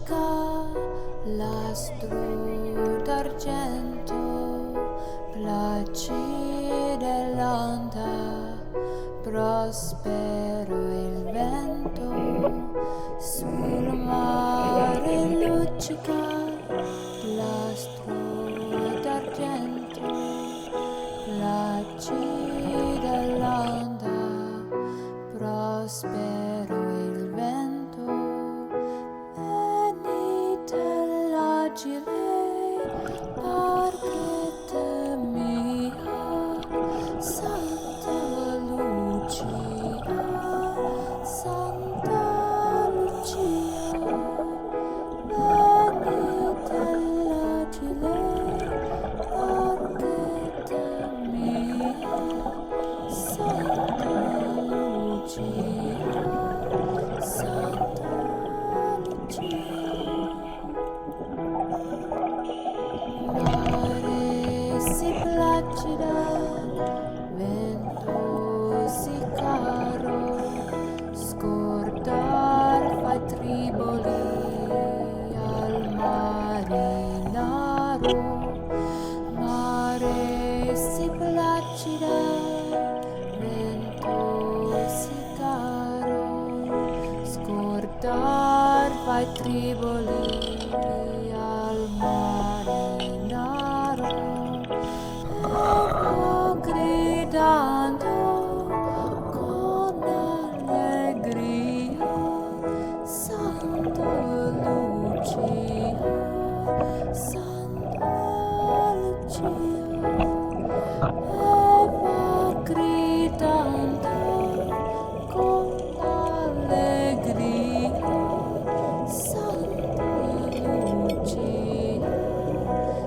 luccica l'astro d'argento, placide l'onda, prospero il vento, sul mare luccica l'astro d'argento, placide l'onda, prospero il vento. Venite l'agile barchetta mia, Santa Lucia, Santa Lucia. Venite l'agile barchetta mia, Santa Lucia, Santa Lucia. Mare si placida, vento si caro, scordar fai triboli al marinaro. Mare si placida, vento si caro, scordar fai triboli al marinaro. Evo gridando con allegria, Santa Lucia, Santa Lucia. Evo gridando con allegria, Santa Lucia,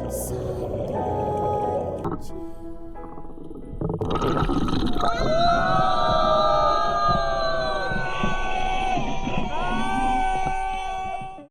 Santa Lucia.